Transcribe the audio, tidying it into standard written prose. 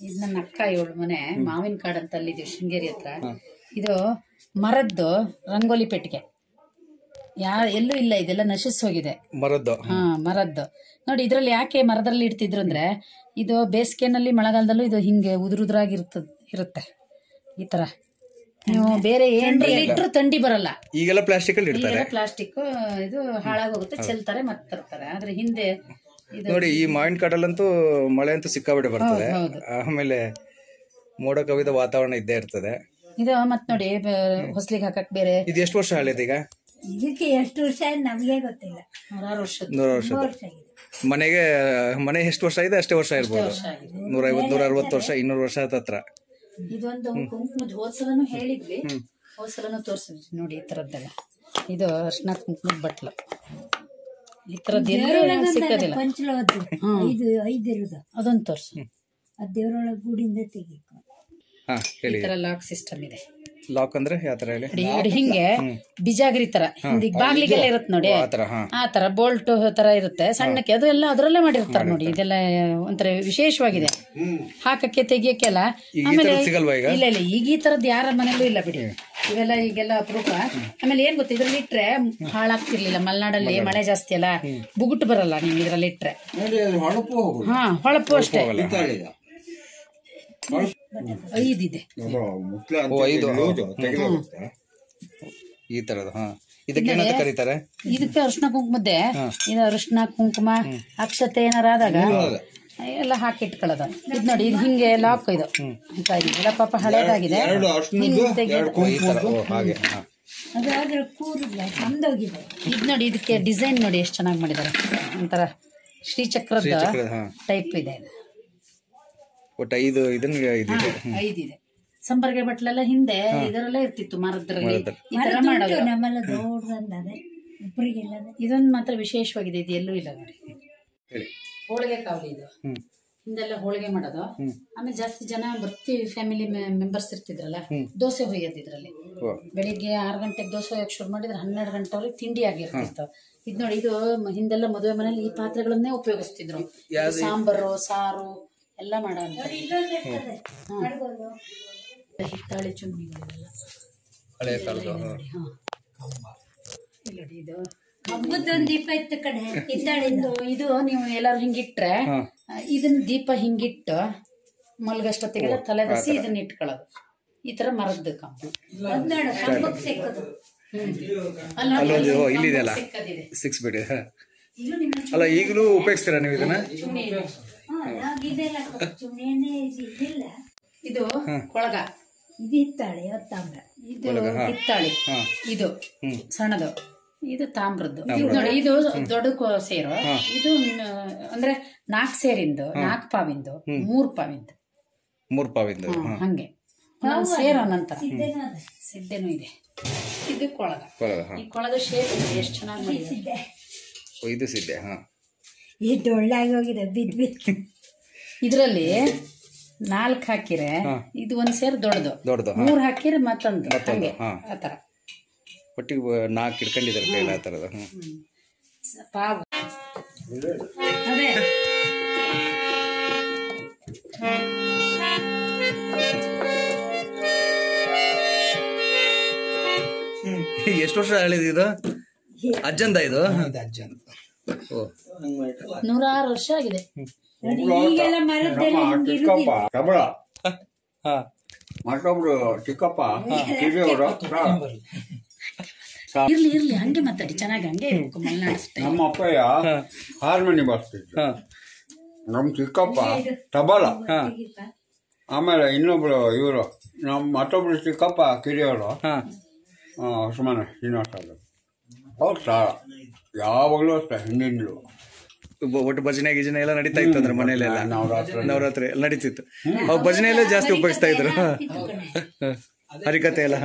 ಇದು ನನ್ನ ಅಕ್ಕ ಇವಳು ಮನೆ ಮಾವಿನ ಕಾಡು ಅಂತ ಅಲ್ಲಿದ್ದೀವಿ ಶೃಂಗೇರಿ ಹತ್ರ. ಇದು ಮರದ್ದು ರಂಗೋಲಿ ಪೆಟ್ಟಿಗೆ. ಎಲ್ಲೂ ಇಲ್ಲ, ಇದೆಲ್ಲ ನಶಿಸ್ ಹೋಗಿದೆ ಮರದ್ದು. ಮರದ್ದು ನೋಡಿ. ಇದ್ರಲ್ಲಿ ಯಾಕೆ ಮರದಲ್ಲಿ ಇಡ್ತಿದ್ರು ಅಂದ್ರೆ, ಇದು ಬೇಸಿಗೆನಲ್ಲಿ ಮಳೆಗಾಲದಲ್ಲೂ ಇದು ಹಿಂಗೆ ಉದುರಾಗಿ ಇರುತ್ತೆ ಈ ತರ. ನೀವು ಬೇರೆ ಏನ್ರಲ್ಲಿ ಇಟ್ರು ಥಂಡಿ ಬರಲ್ಲ. ಈಗೆಲ್ಲ ಪ್ಲಾಸ್ಟಿಕ್ ಪ್ಲಾಸ್ಟಿಕ್ ಇದು ಹಾಳಾಗೋಗುತ್ತೆ, ಚೆಲ್ತಾರೆ ಮತ್ತೆ ತರ್ತಾರೆ. ಆದ್ರೆ ಹಿಂದೆ ನೋಡಿ ಈ ಮಾವಿನ ಕಾಡಲ್ಲಂತೂ ಮಳೆ ಅಂತೂ ಸಿಕ್ಕಾಬಿಟ್ಟೆ ಬರ್ತದೆ. ಆಮೇಲೆ ಮೋಡ ಕವಿದ ವಾತಾವರಣ ಇದ್ದೇ ಇರ್ತದೆ. ಇದು ಮತ್ ನೋಡಿ ಹೊಸ್ಲಿಗೆ ಹಾಕಕ್ ಬೇರೆ. ಇದು ಎಷ್ಟು ವರ್ಷ ಹಳೇದು ಈಗ? ಇದಕ್ಕೆ ಎಷ್ಟು ವರ್ಷ ನಮಗೆ ಗೊತ್ತಿಲ್ಲ. 100 ವರ್ಷ. ಮನೆ ಎಷ್ಟು ವರ್ಷ ಇದೆ ಅಷ್ಟೇ ವರ್ಷ ಇರ್ಬೋದು. 150 160 ವರ್ಷ 200 ವರ್ಷ ಹತ್ರ. ಇದೊಂದು ಕುಂಕುಮದ ಹೋದ್ಸಲನು ಹೇಳಿದ್ವಿ, ಹೋದ್ಸಲನು ತೋರ್ಸಿದ್ವಿ ನೋಡಿ ಈ ತರದ್ದೆಲ್ಲ. ಇದು ಅರ್ಶಿನ ಕುಂಕುಮದ ಬಟ್ಲು ಈ ತರದ್ದು ಸಿಕ್ಕದಿಲ್ಲ. ಅದೊಂದು ತೋರ್ಸು. ದೇವರೊಳಗ ಗುಡಿಯಿಂದ ತೆಗಿಬೇಕು. ಈ ತರ ಲಾಕ್ ಸಿಸ್ಟಮ್ ಇದೆ. ಲಾಕ್ ಅಂದ್ರೆ ಯಾವ ತರ ಹೇಳಿ? ಹಿಂಗೆ ಬಿಜಾಗರಿ ತರ ಹಿಂದೆ ಬಾಗ್ಲಿಗೆಲ್ಲ ಇರುತ್ತೆ ನೋಡಿ, ಆ ತರ ಬೋಲ್ಟ್ ತರ ಇರುತ್ತೆ ಸಣ್ಣಕ್ಕೆ. ಅದು ಎಲ್ಲ ಅದ್ರಲ್ಲೇ ಮಾಡಿರ್ತಾರೆ ನೋಡಿ. ಇದೆಲ್ಲ ಒಂಥರ ವಿಶೇಷವಾಗಿದೆ ಹಾಕಕ್ಕೆ ತೆಗಿಯಕ್ಕೆಲ್ಲ. ಆಮೇಲೆ ಇಲ್ಲ ಇಲ್ಲ ಈಗ ಈ ತರದ್ ಯಾರ ಮನೇಲೂ ಇಲ್ಲ ಬಿಡಿ, ಇವೆಲ್ಲ ಈಗೆಲ್ಲ ಅಪರೂಪ. ಆಮೇಲೆ ಏನ್ ಗೊತ್ತ, ಇದ್ರಲ್ಲಿ ಇಟ್ರೆ ಹಾಳಾಗ್ತಿರ್ಲಿಲ್ಲ. ಮಲೆನಾಡಲ್ಲಿ ಮಳೆ ಜಾಸ್ತಿ ಅಲ್ಲ, ಬುಗುಟ್ಟು ಬರಲ್ಲ ನೀವು ಇದ್ರಲ್ಲಿ ಇಟ್ರೆ. ಹೊಳಪು ಅಷ್ಟೇ. 5 ಇದೆ ಈ ತರದ. ಇದಕ್ಕೆ ಕರೀತಾರೆ, ಇದಕ್ಕೆ ಅರಿಶಿನ ಕುಂಕುಮದ್ದೆ. ಇದು ಅರಿಶಿನ ಕುಂಕುಮ ಅಕ್ಷತೆ ಏನಾರ ಆದಾಗ ಎಲ್ಲ ಹಾಕಿಟ್ಕೊಳ್ಳೋದು. ಇದು ನೋಡಿ, ಇದು ಹಿಂಗೆ ಲಾಕ್. ಇದು ಎಲ್ಲ ಪಾಪ ಹಳೇದಾಗಿದೆ. ಇದು ನೋಡಿ, ಇದಕ್ಕೆ ಡಿಸೈನ್ ನೋಡಿ ಎಷ್ಟು ಚೆನ್ನಾಗಿ ಮಾಡಿದ್ದಾರೆ. ಒಂಥರ ಶ್ರೀಚಕ್ರದ ಟೈಪ್ ಇದೆ. ಒಟ್ಟು 5 ಇದೆ. ಸಂಬರ್ಗೆ ಬಟ್ಲೆಲ್ಲ ಹಿಂದೆ ಇದರಲ್ಲೇ ಇರ್ತಿತ್ತು, ಮರದ್ರಲ್ಲಿ ಈ ತರ ಮಾಡೋದು. ಇದೊಂದು ಮಾತ್ರ ವಿಶೇಷವಾಗಿದೆ, ಇದು ಎಲ್ಲೂ ಇಲ್ಲ ನೋಡಿ. ಹೋಳಿಗೆ ಕಾವಲಿ ಇದು. ಹಿಂದೆಲ್ಲ ಹೋಳಿಗೆ ಮಾಡೋದು. ಆಮೇಲೆ ಜಾಸ್ತಿ ಜನ ಬರ್ತೀವಿ ಫ್ಯಾಮಿಲಿ ಮೆಂಬರ್ಸ್ ಇರ್ತಿದ್ರಲ್ಲ, ದೋಸೆ ಹೊಯ್ಯೋದು ಇದ್ರಲ್ಲಿ. ಬೆಳಿಗ್ಗೆ 6 ಗಂಟೆಗೆ ದೋಸೆ ಹೊಯ್ಯಕ್ ಶುರು ಮಾಡಿದ್ರೆ 12 ಗಂಟೆವರೆಗೆ ತಿಂಡಿ ಆಗಿರ್ತಿತ್ತು. ಇದು ನೋಡಿ, ಇದು ಹಿಂದೆಲ್ಲ ಮದುವೆ ಮನೇಲಿ ಈ ಪಾತ್ರೆಗಳನ್ನೇ ಉಪಯೋಗಿಸ್ತಿದ್ರು. ಸಾಂಬಾರು ಸಾರು ಎಲ್ಲ ಮಾಡೋ ಹಿತ್ತಾಳೆ ಚುಮ್ನಿಗಳೆಲ್ಲ ಹಳೆ ಕಾಲದ. ಇದು ಹಬ್ಬದೊಂದು ದೀಪ ಇತ್ತು ಕಡೆ ಹಿತ್ತಾಳಿಂದು. ಇದು ನೀವು ಎಲ್ಲಾರು ಹಿಂಗಿಟ್ರೆ ಇದನ್ನ ದೀಪ ಹಿಂಗಿಟ್ಟು ಮಲ್ಗಷ್ಟೊತ್ತಿಗೆಲ್ಲ ತಲೆ ದಸಿ ಇದನ್ನ ಇಟ್ಕೊಳ್ಳೋದು. ಈ ತರ ಮರದ್ದು ಕಂಬ. ಇಲ್ಲಿದೆಯಲ್ಲ 6 ಬಿಡಿ ಅಲ್ಲ, ಈಗಲೂ ಉಪಯೋಗಿಸ್ತೀರಾ ನೀವು ಇದನ್ನ? ಇದು ಕೊಳಗ, ಇದು ಹಿತ್ತಾಳೆ ತಾಮ್ರ. ಇದು ಹಿತ್ತಾಳಿ, ಇದು ಸಣ್ಣದು, ಇದು ತಾಮ್ರದ್ದು. ನೋಡಿ, ಇದು ದೊಡ್ಡ ಸೇರು. ಇದು ಅಂದ್ರೆ 4 ಸೇರಿಂದು, 4 ಪಾವಿಂದು, 3 ಪಾವಿಂದು, 3 ಪಾವಿಂದು ಹಂಗೆ ಸೇರೋ ನಂತರ ಸಿದ್ದೆನೂ ಇದೆ. ಇದು ಕೊಳಗ. ಈ ಕೊಳಗ ಶೇಪ್ ಎಷ್ಟು ಚೆನ್ನಾಗಿ ಮಾಡಿದೆ. ಇದು ಸಿದ್ದೆ. ಇದು ಒಳ್ಳಾಗಿ ಹೋಗಿದೆ ಬಿದ್ದು. ಇದ್ರಲ್ಲಿ 4 ಹಾಕಿರೆ ಇದು ಒಂದ್ ಸೇರ್ ದೊಡ್ಡದು, 3 ಹಾಕಿರೆ ಮತ್ತೊಂದು, ಹಂಗೆ ಆತರ ಒಟ್ಟಿಗೆ 4 ಇಟ್ಕೊಂಡಿದ್ದಾರೆ ಕೈಲ ಆ ತರದ. ಪಾವು ಅದೇ ಎಷ್ಟು ವರ್ಷ ಹೇಳಿದ್ ಇದು? ಅಜ್ಜಂದ ಇದು? ಅಜ್ಜಂದ 106 ವರ್ಷ ಆಗಿದೆ. ಮತ್ತೊಬ್ರು ಚಿಕ್ಕಪ್ಪ ಇರ್ಲಿ ಇರ್ಲಿ ಹಂಗೆ ಮಾತಾಡಿ, ಚೆನ್ನಾಗಿ ಹಂಗೆ ನಮ್ಮ ಅಪ್ಪಯ್ಯ ಹಾರ್ಮೋನಿ ಬರ್ತಿದ್ರು, ನಮ್ ಚಿಕ್ಕಪ್ಪ ತಬಲ, ಆಮೇಲೆ ಇನ್ನೊಬ್ರು ಇವರು ನಮ್ಮ ಮತ್ತೊಬ್ರು ಚಿಕ್ಕಪ್ಪ ಕಿರಿಯವರು ಸುಮ್ಮನೆ ಶ್ರೀನಿವಾಸ ಅವ್ರು ಸಾಲ ಯಾವಾಗಲೂ ಅಷ್ಟೇ ಹಿಂದಿಂದಲು. ಒಟ್ಟು ಭಜನೆ ಗಿಜನೆ ಎಲ್ಲ ನಡೀತಾ ಇತ್ತು ಅಂದ್ರೆ ಮನೆಯಲ್ಲೆಲ್ಲ ನವರಾತ್ರಿ ಎಲ್ಲ ನಡೀತಿತ್ತು. ಅವಾಗ ಭಜನೆ ಎಲ್ಲ ಜಾಸ್ತಿ ಉಪಯೋಗಿಸ್ತಾ ಇದ್ರು, ಹರಿಕತೆ ಎಲ್ಲ.